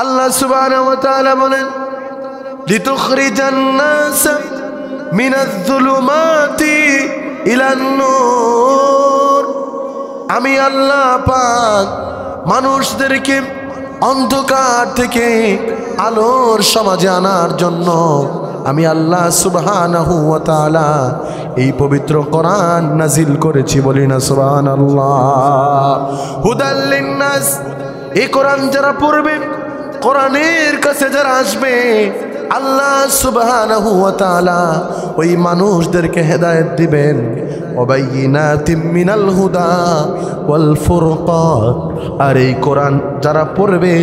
আল্লাহ সুবহানাহু ওয়া তাআলা বলেন লিতুখরিজান নাস মিনাজ যুলুমাতি ইলান নূর। আমি আল্লাহ পাক মানুষদেরকে অন্ধকার থেকে আলোর সমাজে আনার জন্য আমি আল্লাহ সুবহানাহু ওয়া তাআলা এই পবিত্র কোরআন নাজিল করেছি। বলি না সুবহানাল্লাহ। হুদাল লিন্নাস, এই কোরআন যারা পড়বে, কোরআনের কাছে যারা আসবে, আল্লাহ সুবহানাহু ওয়া তাআলা ওই মানুষদেরকে হেদায়েত দিবেন। ওয়াবাইয়িনাতিম মিনাল হুদা ওয়াল ফুরকান, আর এই কোরআন যারা পড়বে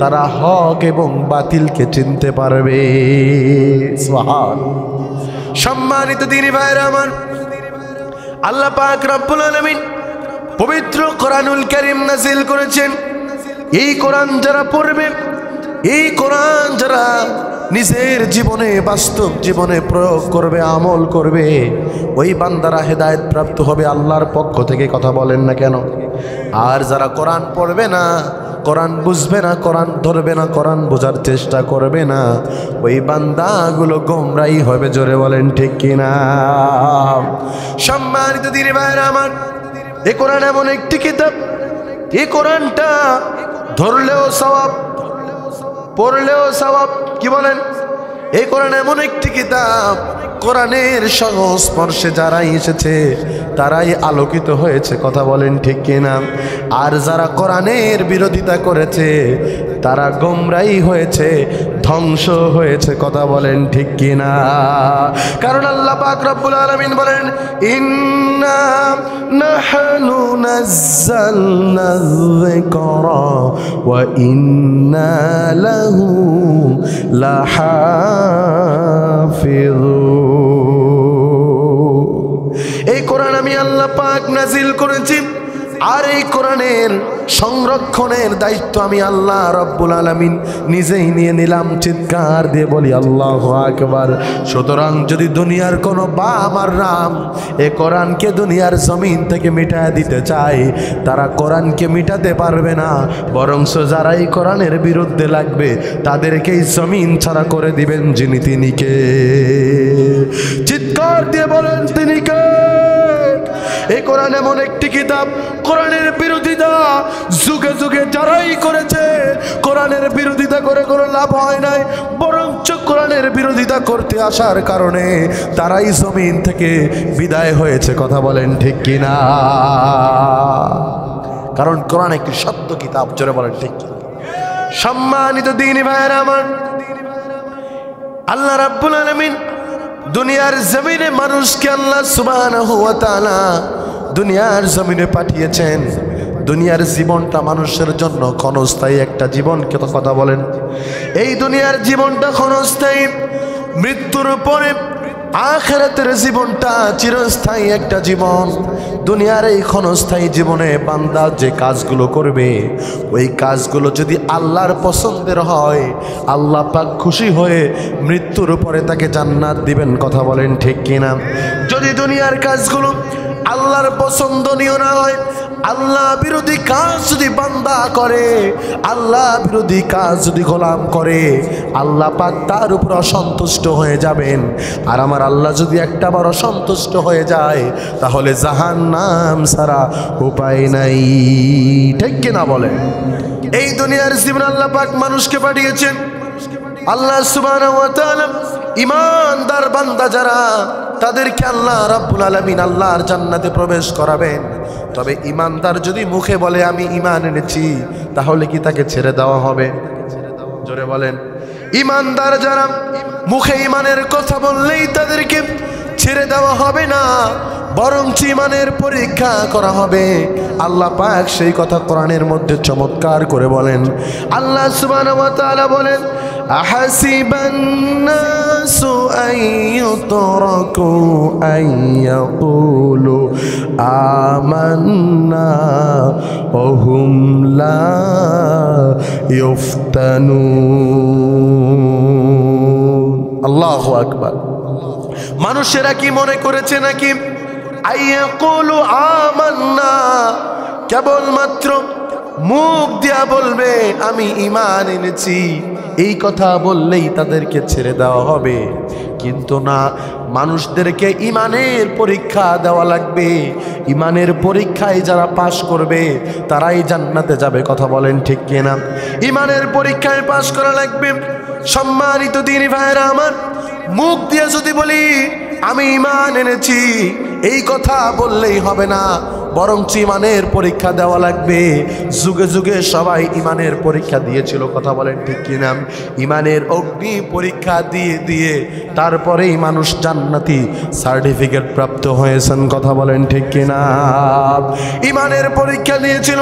তারা হক এবং বাতিলকে চিনতে পারবে। সুবহান। সম্মানিত দিনী ভাইরা আমার, আল্লাহ পাক রব্বুল আলামিন পবিত্র কোরআনুল কারীম নাজিল করেছেন। এই কোরআন যারা পড়বে, এই কোরআন যারা নিজের জীবনে, বাস্তব জীবনে প্রয়োগ করবে, আমল করবে, ওই বান্দারা হেদায়েত প্রাপ্ত হবে আল্লাহর পক্ষ থেকে। কথা বলেন না কেন? আর যারা কোরআন পড়বে না, কোরআন বুঝবে না, কোরআন ধরবে না, কোরআন বোঝার চেষ্টা করবে না, ওই বান্দাগুলো গোমরাই হবে। জোরে বলেন ঠিক কিনা? সম্মানিত দিনী ভাইরা আমার, এই কোরআন এমন একটি কিতাব, এই কোরআনটা ধরলেও সওয়াব, পড়লেও সওয়াব। কি বলেন? এই কোরআন এমন একটি কিতাব, কোরআনের সংস্পর্শে যারাই এসেছে তারাই আলোকিত হয়েছে। কথা বলেন ঠিক কিনা? আর যারা কোরআনের বিরোধিতা করেছে তারা গোমরাই হয়েছে, ধ্বংস হয়েছে। কথা বলেন ঠিক কিনা? কারণ আল্লাহ পাক রব্বুল আলামিন বলেন ইন্না নাহনু নাযালনা যিকরা ওয়া ইন্না লাহু লাহাফিযুন। এই কোরআন আমি আল্লাহ পাক নাজিল করেছি, আর এই কোরআনের সংরক্ষণের দায়িত্ব আমি আল্লাহ রব্বুল আলামিন নিজেই নিয়ে নিলাম। চিৎকার দিয়ে বলি আল্লাহু আকবার। সুতরাং যদি দুনিয়ার কোনো বাপ আর রাম এ কোরআনকে দুনিয়ার জমিন থেকে মিটায় দিতে চায়, তারা কোরআনকে মিটাতে পারবে না, বরং যারা এই কোরআনের বিরুদ্ধে লাগবে তাদেরকেই জমিন ছাড়া করে দিবেন যিনি, তিনি কে? চিৎকার দিয়ে বলেন তিনি কে? এই কোরআন এমন একটি কিতাব, কোরআনের বিরোধিতা যুগে যুগে যারাই করেছে, কোরআনের বিরোধিতা করে কোনো লাভ হয় নাই, বরঞ্চ কোরআনের বিরোধিতা করতে আসার কারণে তারাই জমিন থেকে বিদায় হয়েছে। কথা বলেন ঠিক কিনা? কারণ কোরআন একটি সত্য কিতাব। জোরে বলেন ঠিক কিনা? সম্মানিত দ্বীনি ভাইয়েরা আমার, আল্লাহ রাব্বুল আলামিন দুনিয়ার জমিনে মানুষকে আল্লাহ সুবহানাহু ওয়া তাআলা দুনিয়ার জমিনে পাঠিয়েছেন। দুনিয়ার জীবনটা মানুষের জন্য ক্ষণস্থায়ী একটা জীবন। কথা বলেন, এই দুনিয়ার জীবনটা ক্ষণস্থায়ী, মৃত্যুর পরে আখিরাতের জীবনটা চিরস্থায়ী একটা জীবন। দুনিয়ার এই ক্ষণস্থায়ী জীবনে বান্দা যে কাজগুলো করবে, ওই কাজগুলো যদি আল্লাহর পছন্দের হয়, আল্লাহ পাক খুশি হয়ে মৃত্যুর পরে তাকে জান্নাত দিবেন। কথা বলেন ঠিক কিনা? যদি দুনিয়ার কাজগুলো আল্লাহর পছন্দনীয় না হয়, আল্লাহ বিরোধী কাজ যদি বান্দা করে, আল্লাহ বিরোধী কাজ যদি গোলাম করে, আল্লাহ পাক তার উপর অসন্তুষ্ট হয়ে যাবেন। আর আমার আল্লাহ যদি একটা বার অসন্তুষ্ট হয়ে যায়, তাহলে জাহান্নাম ছাড়া উপায় নাই। ঠিক কিনা বলে? এই দুনিয়ার জীবন আল্লাহ পাক মানুষকে পাঠিয়েছেন। আল্লাহ সুবহানাহু ওয়া তাআলা ঈমানদার বান্দা যারা, তাদেরকে আল্লাহ রাব্বুল আলামিন আল্লাহর জান্নাতে প্রবেশ করাবেন। তবে ঈমানদার যদি মুখে বলে আমি ঈমান এনেছি, তাহলে কি তাকে ছেড়ে দেওয়া হবে? জোরে বলেন। ঈমানদার যারা মুখে ঈমানের কথা বললেই তাদেরকে ছেড়ে দেওয়া হবে না, বরং ঈমানের পরীক্ষা করা হবে। আল্লাহ পাক সেই কথা কোরআনের মধ্যে চমৎকার করে বলেন। আল্লাহ সুবহানাহু ওয়া তাআলা বলেন আহাসিবান নাসু আন ইউতরাকু আন ইয়াকুলু আমান্না ওয়া হুম লা ইফতানুন। আল্লাহু আকবার। মানুষেরা কি মনে করেছে নাকি আইয়াকুলু আমান্না, কেবলমাত্র মুখ দিয়া বলবে আমি ঈমান এনেছি, এই কথা বললেই তাদেরকে ছেড়ে দেওয়া হবে। কিন্তু না, মানুষদেরকে ঈমানের পরীক্ষা দেওয়া লাগবে। ঈমানের পরীক্ষায় যারা পাশ করবে তারাই জান্নাতে যাবে। কথা বলেন ঠিক কিনা? ঈমানের পরীক্ষায় পাশ করা লাগবে। সম্মানিত দ্বীনি ভাইরা আমার, মুখ দিয়ে যদি বলি আমি ঈমান এনেছি, এই কথা বললেই হবে না, বরং ঈমানের পরীক্ষা দেওয়া লাগবে। যুগে যুগে সবাই ঈমানের পরীক্ষা দিয়েছিল। কথা বলেন ঠিক কিনা? ঈমানের অগ্নি পরীক্ষা দিয়ে দিয়ে তারপরেই মানুষ জান্নাতি সার্টিফিকেট প্রাপ্ত হয়েছেন। কথা বলেন ঠিক কিনা? ঈমানের পরীক্ষা দিয়েছিল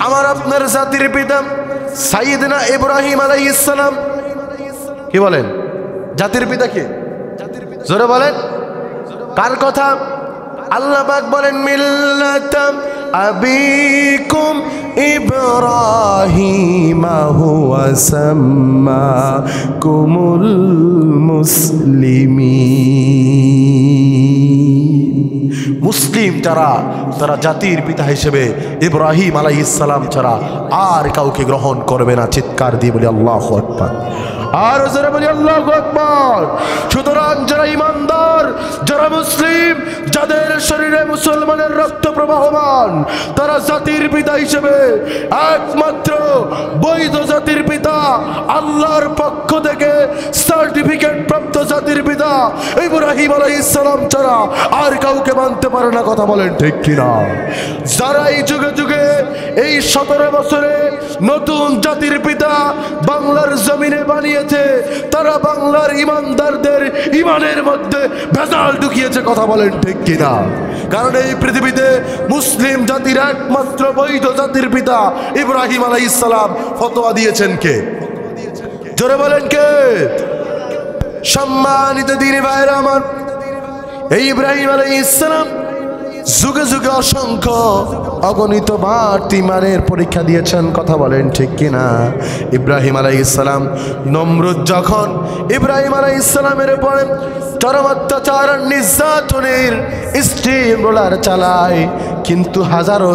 আমার আপনার জাতির পিতা সাইয়েদনা ইব্রাহিম আলাইহিস সালাম। কি বলেন? জাতির পিতা কে? জোরে বলেন, কার কথা? আল্লাহ পাক বলেন মিল্লাতাম আবিকুম ইব্রাহিম হুয়া সাম্মাকুমুল মুসলিমিন। মুসলিম যারা, তারা জাতির পিতা হিসেবে ইব্রাহিম আলাইহিস সালাম ছাড়া আর কাউকে গ্রহণ করবে না। চিৎকার দিয়ে বলি আল্লাহু আকবার। আর জোরে বলি আল্লাহু আকবার। সুতরাং যারা ইমানদার, যারা মুসলিম, যাদের শরীরে মুসলমানের রক্ত প্রবাহমান, তারা জাতির পিতা হিসেবে একমাত্র বৈধ জাতির পিতা, আল্লাহর পক্ষ থেকে সার্টিফিকেট প্রাপ্ত জাতির পিতা ইব্রাহিম আলাইহিস সালাম ছাড়া আর কাউকে মানতে পারে না। কথা বলেন ঠিক কিনা? যারা এই যুগে যুগে এই 17 বছরে নতুন জাতির পিতা বাংলার জমিনে বানিয়েছে, তারা বাংলার ইমানদারদের ইমানের মধ্যে ভেজাল ঢুকিয়েছে। কথা বলেন ঠিক কিনা? কারণ এই পৃথিবীতে মুসলিম জাতির একমাত্র বৈধ জাতির পিতা ইব্রাহিম আলাইহিস সালাম। ফতোয়া দিয়েছেন কে? জোরে বলেন কে? সম্মানিত দ্বীনি ভাইরা আমার, এই ইব্রাহিম আলাইহিস সালাম যুগে যুগে অসংখ্য অগণিত বার ঈমানের পরীক্ষা দিয়েছেন। কথা বলেন ঠিক কিনা? ইব্রাহিম আলাইহিস সালাম, নমরুদ যখন ইব্রাহিম আলাইহিস সালামের উপরে চরম অত্যাচার নির্যাতনের স্টিম রোলার চালায়, কিন্তু হাজারো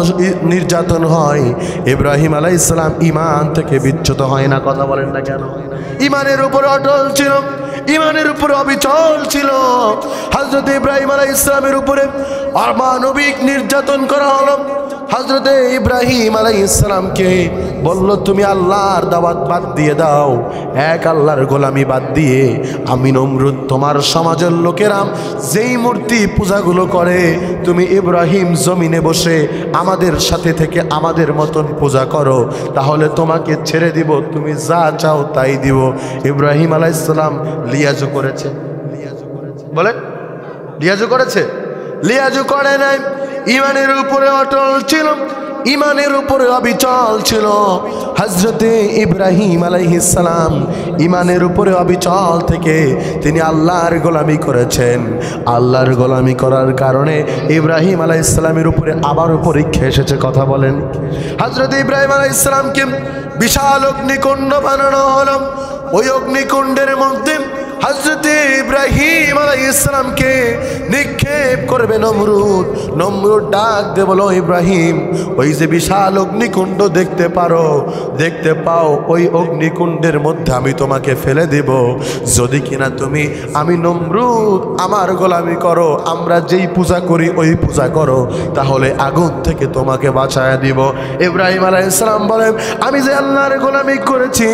নির্যাতন হয়, ইব্রাহিম আলাইহিস সালাম ঈমান থেকে বিচ্যুত হয় না। কথা বলেন না কেন? ঈমানের উপর অটল ছিল, ঈমানের উপরে অবিচল ছিল। হযরত ইব্রাহিম আলাইহিস সালামের উপরে অমানবিক নির্যাতন করা হলো। হযরত ইব্রাহিম আলাইহিস সালামকে বলল, তুমি আল্লাহর দাওয়াত বাদ দিয়ে দাও, এক আল্লাহর গোলামি বাদ দিয়ে আমি নমরুদ, তোমার সমাজের লোকেরা যেই মূর্তি পূজাগুলো করে, তুমি ইব্রাহিম জমিনে বসে আমাদের সাথে থেকে আমাদের মতন পূজা করো, তাহলে তোমাকে ছেড়ে দিব, তুমি যা চাও তাই দিব। ইব্রাহিম আলাইহিস সালাম লিয়াজু করেছে? বলেন, লিয়াজু করেছে? লিয়াজু করে নাই। ঈমানের উপরে অটল ছিল, ঈমানের উপরে অবিচল ছিল। হযরতে ইব্রাহিম আলাইহিস সালাম ঈমানের উপরে অবিচল থেকে তিনি আল্লাহর গোলামি করেছেন। আল্লাহর গোলামি করার কারণে ইব্রাহিম আলাইহিস সালামের উপরে আবারও পরীক্ষা এসেছে। কথা বলেন। হযরতে ইব্রাহিম আলাইহিস সালামকে বিশাল অগ্নিকুণ্ড বানানো হলো। ওই অগ্নিকুণ্ডের মধ্যে হযরতে ইব্রাহিম আলাইহিস সালামকে নিক্ষেপ করবে নমরুদ। নমরুদ ডাক দিয়ে বলো, ইব্রাহিম, ওই যে বিশাল অগ্নিকুণ্ড দেখতে পাও, ওই অগ্নিকুণ্ডের মধ্যে আমি তোমাকে ফেলে দেব। যদি কিনা তুমি, আমি নমরুদ, আমার গোলামি করো, আমরা যেই পূজা করি ওই পূজা করো, তাহলে আগুন থেকে তোমাকে বাঁচায়া দিব। ইব্রাহিম আলাইহিস সালাম বলেন, আমি যে আল্লাহর গোলামি করেছি,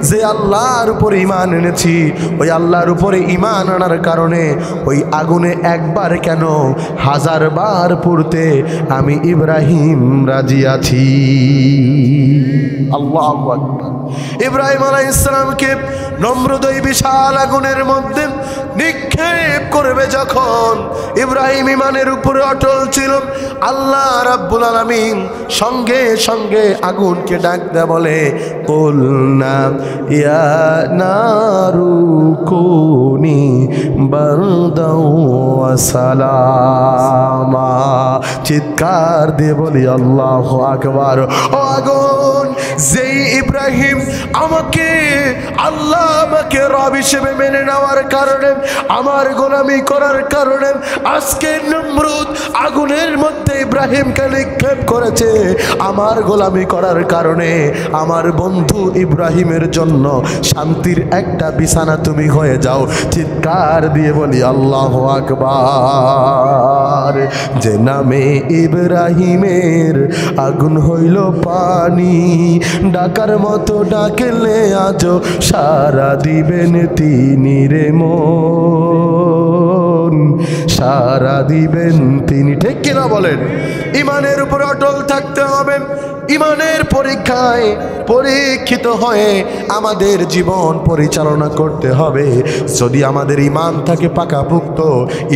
যে আল্লাহর উপর ঈমান এনেছি, ওই আল্লাহর উপরে ঈমান আনার কারণে ওই আগুনে একবার কেন 1000 বার পুড়তে আমি ইব্রাহিম রাজি আছি। আল্লাহু আকবার। ইব্রাহিম আলাইহিস সালামকে নমরুদ ওই বিশাল আগুনের মধ্যে নিক্ষেপ করবে যখন, ইব্রাহিম ঈমানের উপরে অটল ছিল। আল্লাহ রাব্বুল আলামিন সঙ্গে সঙ্গে আগুনকে ডাক দেয়া বলে, কুলনা ইয়া নারু কুনি বারদাও ওয়া সালামা। চিৎকার দিয়ে বলি আল্লাহু আকবার। ও আগুন, যেই ইব্রাহিম আমাকে আল্লাহ আমাকে রব হিসেবে মেনে নেওয়ার কারণে, আমার গোলামি করার কারণে আজকে নমরুদ আগুনের মধ্যে ইব্রাহিমকে নিক্ষেপ করেছে। আমার গোলামি করার কারণে আমার বন্ধু ইব্রাহিমের জন্য শান্তির একটা বিছানা তুমি হয়ে যাও। চিৎকার দিয়ে বলি আল্লাহু আকবার। যে নামে ইব্রাহিমের আগুন হইল পানি, ডাকার মতো ডাকলে আজও সারা দিবেন তিনি রে মন, সারা দিবেন তিনি। ঠিক কিনা বলেন? ইমানের উপর অটল থাকতে হবে। ইমানের পরীক্ষায় পরীক্ষিত হয়ে আমাদের জীবন পরিচালনা করতে হবে। যদি আমাদের ইমান থাকে পাকাপুক্ত,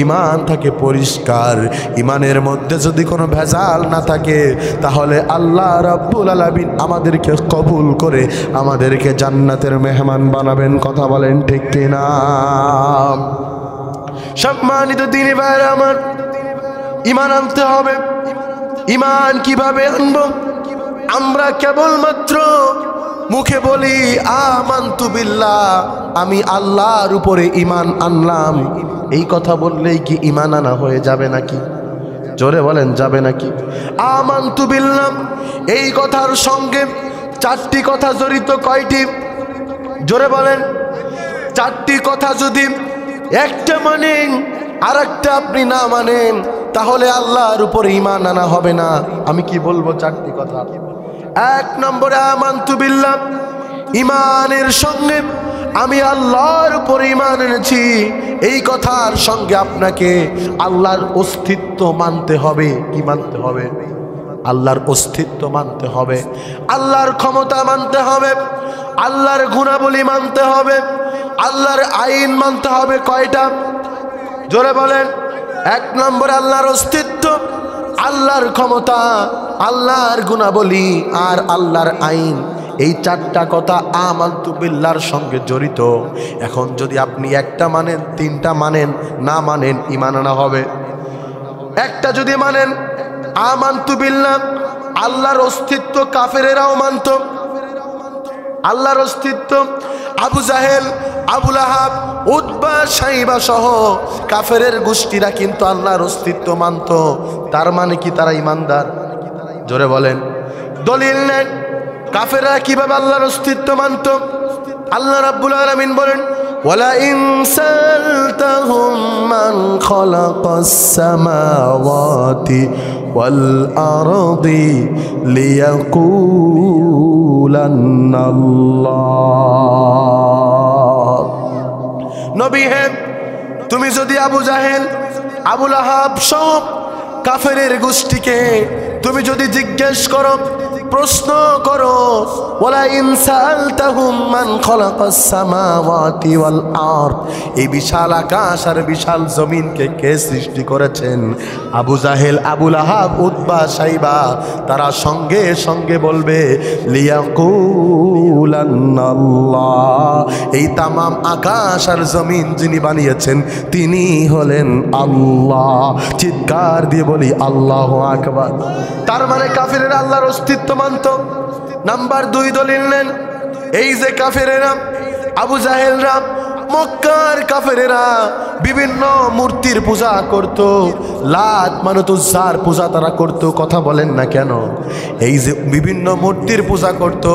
ইমান থাকে পরিষ্কার, ইমানের মধ্যে যদি কোনো ভেজাল না থাকে, তাহলে আল্লাহ রাব্বুল আলামিন আমাদেরকে কবুল করে আমাদেরকে জান্নাতের মেহমান বানাবেন। কথা বলেন ঠিক কিনা? সম্মানিত দ্বীনি ভাইরা আমার, ইমান আনতে হবে। ইমান কিভাবে আনবো? আমরা কেবলমাত্র মুখে বলি আমানতু বিল্লাহ, আমি আল্লাহর উপরে ইমান আনলাম, এই কথা বললেই কি ইমান আনা হয়ে যাবে নাকি? জোরে বলেন, যাবে নাকি? আমানতু বিল্লাহ এই কথার সঙ্গে চারটি কথা জড়িত। কয়টি? জোরে বলেন। চারটি কথা যদি একটা মানেন আর একটা আপনি না মানেন, তাহলে আল্লাহর উপরে ইমান আনা হবে না। আমি কি বলবো? চারটি কথা। এক নম্বরে আমানতু বিল্লাহ, ইমানের সঙ্গে আমি আল্লাহর উপরে ইমান এনেছি, এই কথার সঙ্গে আপনাকে আল্লাহর অস্তিত্ব মানতে হবে। কি মানতে হবে? আল্লাহর অস্তিত্ব মানতে হবে, আল্লাহর ক্ষমতা মানতে হবে, আল্লাহর গুণাবলী মানতে হবে, আল্লাহর আইন মানতে হবে। কয়টা? জোরে বলেন। এক নম্বরে আল্লাহর অস্তিত্ব, আল্লাহর ক্ষমতা, আল্লাহর গুণাবলী আর আল্লাহর আইন। এই চারটা কথা আমানতু বিল্লাহর সঙ্গে জড়িত। এখন যদি আপনি একটা মানেন, তিনটা মানেন, না মানেন, ঈমান আনা হবে। একটা যদি মানেন আমানতু বিল্লাহ, আল্লাহর অস্তিত্ব কাফেরেরাও মানত। আল্লাহর অস্তিত্ব আবু জাহেল, আবু লাহাব, উতবা, সাইবা সহ কাফেরের গোষ্ঠীরা কিন্তু আল্লাহর অস্তিত্ব মানত। তার মানে কি তারা ইমানদার? জোরে বলেন। দলিল নেন, কাফেররা কিভাবে আল্লাহর অস্তিত্ব মানত। আল্লাহ রাব্বুল আলামিন বলেন, ওয়ালা ইন সালতাহুম মান খালাকাস সামাওয়াতি ওয়াল আরদি লিয়াকুলান্নাল্লাহ। নবী হে, তুমি যদি আবু জাহেল, আবু লাহাব সব কাফেরের গোষ্ঠীকে তুমি যদি জিজ্ঞেস করো, প্রশ্ন করো, ওয়ালা ইন সালতাহুম মান খালাকাস সামাওয়াতি ওয়াল আরদ, এই বিশাল আকাশ আর বিশাল জমিনকে কে সৃষ্টি করেছেন? আবু জাহেল, আবু লাহাব, উতবা, সাইবা তারা সঙ্গে সঙ্গে বলবে লিয়াকুলান্নাল্লাহ, এই তামাম আকাশ আর জমিন যিনি বানিয়েছেন তিনি হলেন আল্লাহ। চিৎকার দিয়ে বলি আল্লাহু আকবার। তার মানে কাফেরেরা আল্লাহর অস্তিত্ব মানত। নাম্বার 2 দলিল নেন, এই যে কাফেরেরা, আবু জাহেলরা, মক্কার কাফেরেরা বিভিন্ন মূর্তির পূজা করত, লাত মানত, উজ্জার পূজা তারা করত। কথা বলেন না কেন? এই যে বিভিন্ন মূর্তির পূজা করত,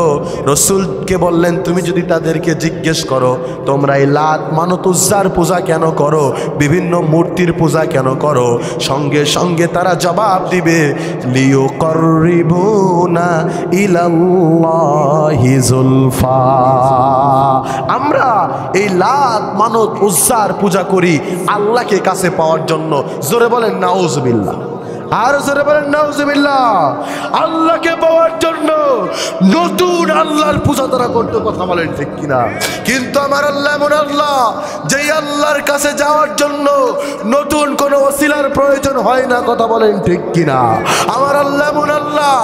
রসুলকে বললেন তুমি যদি তাদেরকে জিজ্ঞেস করো তোমরা এই লাত মানত, উজ্জার পূজা কেন করো, বিভিন্ন মূর্তির পূজা কেন করো, সঙ্গে সঙ্গে তারা জবাব দিবে লিয়ুকাররিবুনা ইলাল্লাহি যুলফা, আমরা এই লাত মানত, উজ্জার পূজা করি আল্লাহকে কাছে পাওয়ার জন্য। জোরে বলেন নাউজুবিল্লাহ। আর জোরে বলেন নাউজুবিল্লাহ। আল্লাহকে পাওয়ার জন্য নতুন আল্লাহর পূজা তারা করতে। কথা বলেন ঠিক কিনা? কিন্তু আমার আল্লাহ এমন আল্লাহ, যেই আল্লাহর কাছে যাওয়ার জন্য নতুন কোনো ওসিলার প্রয়োজন হয় না। কথা বলেন ঠিক কিনা? আমার আল্লাহ এমন আল্লাহ,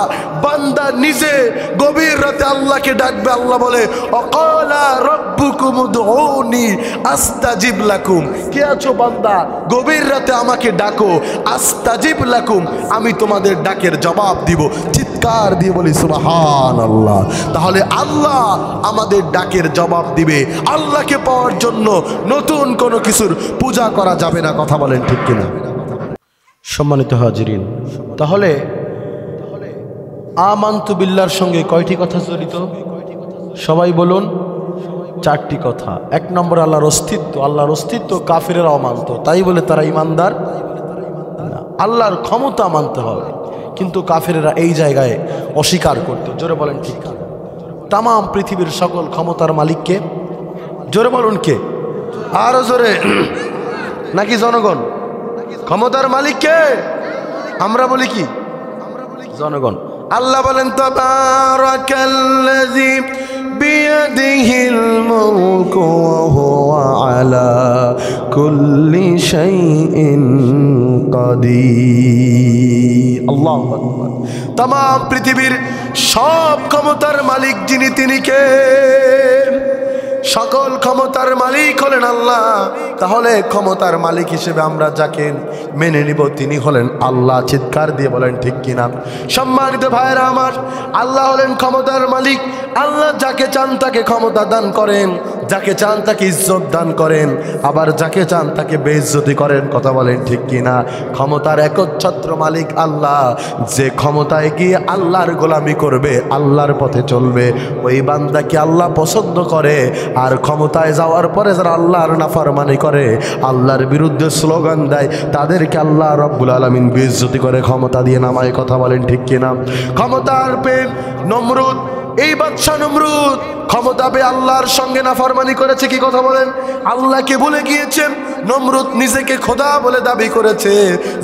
বান্দা নিজে গভীর রাতে আল্লাহকে ডাকবে, আল্লাহ বলে ওয়াকালা রাব্বুকুম উদউনি আস্তাজিব লাকুম, কে আছো বান্দা গভীর রাতে আমাকে ডাকো, আস্তাজিব লাকুম, দাওয়াতিকুম, আমি তোমাদের ডাকের জবাব দিব। চিৎকার দিয়ে বলি সুবহানাল্লাহ। তাহলে আল্লাহ আমাদের ডাকের জবাব দিবে। আল্লাহকে পাওয়ার জন্য নতুন কোনো কিছুর পূজা করা যাবে না। কথা বলেন ঠিক কিনা? সম্মানিত হাজিরিন, তাহলে আমানতু বিল্লাহর সঙ্গে কয়টি কথা জড়িত? সবাই বলুন। 4টি কথা। 1 নম্বর আল্লাহর অস্তিত্ব। আল্লাহর অস্তিত্ব কাফিরেরাও মানত, তাই বলে তারা ইমানদার না। আল্লাহর ক্ষমতা মানতে হবে, কিন্তু কাফিরেরা এই জায়গায় অস্বীকার করত। জোরে বলেন ঠিক। তাম পৃথিবীর সকল ক্ষমতার মালিককে? জোরে বলুন কে? আরো জোরে। নাকি জনগণ? ক্ষমতার মালিককে? আমরা বলি কি? জনগণ। আল্লাহ বলেন তাবারাকাল্লাযী বিয়াদিহিল মুলকু ওয়া হুয়া আলা কুল্লি শাইইন কাদির। আল্লাহু আকবার। तमाम পৃথিবীর সব ক্ষমতার মালিক যিনি, তিনি কে? সকল ক্ষমতার মালিক হলেন আল্লাহ। তাহলে ক্ষমতার মালিক হিসেবে আমরা যাকে মেনে নিব তিনি হলেন আল্লাহ। চিৎকার দিয়ে বলেন ঠিক কিনা? সম্মানিত ভাইরা আমার, আল্লাহ হলেন ক্ষমতার মালিক। আল্লাহ যাকে চান তাকে ক্ষমতা দান করেন, যাকে চান তাকে ইজ্জত দান করেন, আবার যাকে চান তাকে বেইজ্জতি করেন। কথা বলেন ঠিক কিনা? ক্ষমতার একচ্ছত্র মালিক আল্লাহ। যে ক্ষমতায় গিয়ে আল্লাহর গোলামি করবে, আল্লাহর পথে চলবে, ওই বান্দাকে আল্লাহ পছন্দ করে। আর ক্ষমতায় যাওয়ার পরে যারা আল্লাহর নাফরমানি করে, আল্লাহর বিরুদ্ধে স্লোগান দেয়, তাদেরকে আল্লাহ রব্বুল আলামিন বেইজ্জতি করে ক্ষমতা দিয়ে নামায়। কথা বলেন ঠিক কিনা? ক্ষমতার প্রেম নমরুদ, এই বাদশা নমরুদ ক্ষমতা পেয়ে আল্লাহর সঙ্গে নাফরমানি করেছে। কি কথা বলেন? আল্লাহকে ভুলে গিয়েছেন। নমরুদ নিজেকে খোদা বলে দাবি করেছে,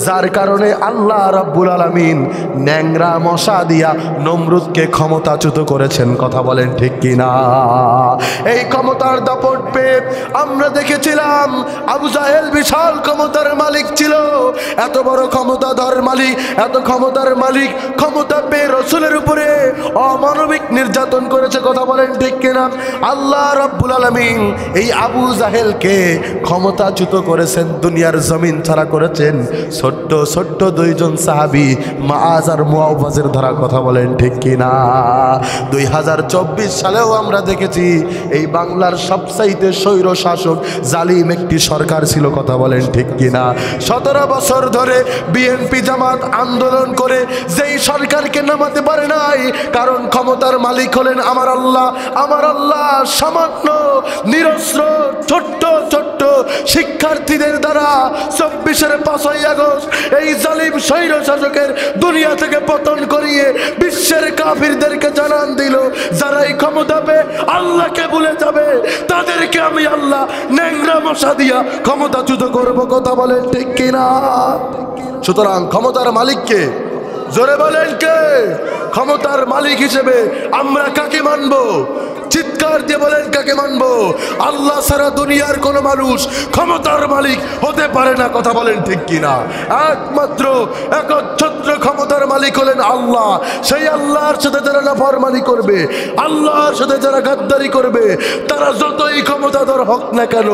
যার কারণে আল্লাহ রাব্বুল আলামিন ন্যাংরা মশা দিয়া নমরুদকে ক্ষমতাচ্যুত করেছেন। কথা বলেন ঠিক কিনা? এই ক্ষমতার দাপট পেয়ে আমরা দেখেছিলাম আবু জাহেল বিশাল ক্ষমতার মালিক ছিল। এত বড় ক্ষমতাধর মালিক, এত ক্ষমতার মালিক, ক্ষমতা পেয়ে রাসূলের উপরে অমানবিক নির্যাতন করেছে। কথা বলেন ঠিক কিনা? আল্লাহ রাব্বুল আলামিন এই আবু জাহেলকে ক্ষমতাচ্যুত করেছেন, দুনিয়ার জমিন ছাড়া করেছেন। ছোট্ট ছোট্ট 2 জন সাহাবী মুআজ আর মুআওয়াজের ধারা। কথা বলেন ঠিক কিনা? 2024 সালেও আমরা দেখেছি এই বাংলার সবচাইতে স্বৈর শাসক জালিম একটি সরকার ছিল। কথা বলেন ঠিক কিনা? 17 বছর ধরে বিএনপি জামাত আন্দোলন করে যেই সরকারকে নামাতে পারে নাই, কারণ ক্ষমতার মালিক হলেন আমার আল্লাহ। আমার আল্লাহ সামান্য নিরস্ত্র ছোট্ট ছোট্ট শিক্ষার্থীদের দ্বারা 24-এর 5ই আগস্ট এই জালিম স্বৈর শাসকের দুনিয়া থেকে পতন করিয়ে বিশ্বের কাফিরদেরকে জানান দিল, যারা এই ক্ষমতা পেয়ে আল্লাহকে ভুলে যাবে তাদেরকে আমি আল্লাহ ন্যাংরা মশা দিয়া ক্ষমতাচ্যুত করব। কথা বলেন ঠিক কিনা? সুতরাং ক্ষমতার মালিককে? জোরে বলেন কে? ক্ষমতার মালিক হিসেবে আমরা কাকে মানব? চিৎকার দিয়ে বলেন কাকে মানব? আল্লাহ ছাড়া দুনিয়ার কোনো মানুষ ক্ষমতার মালিক হতে পারে না। কথা বলেন ঠিক কিনা? একমাত্র একচ্ছত্র ক্ষমতার মালিক হলেন আল্লাহ। সেই আল্লাহর সাথে যারা নাফরমানি করবে, আল্লাহর সাথে যারা গাদ্দারি করবে, তারা যতই ক্ষমতাধর হোক না কেন,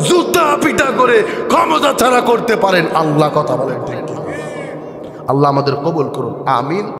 জুতা পিটা করে ক্ষমতা ছাড়া করতে পারেন আল্লাহ। কথা বলেন ঠিক কিনা? আল্লাহ আমাদের কবুল করুন, আমিন।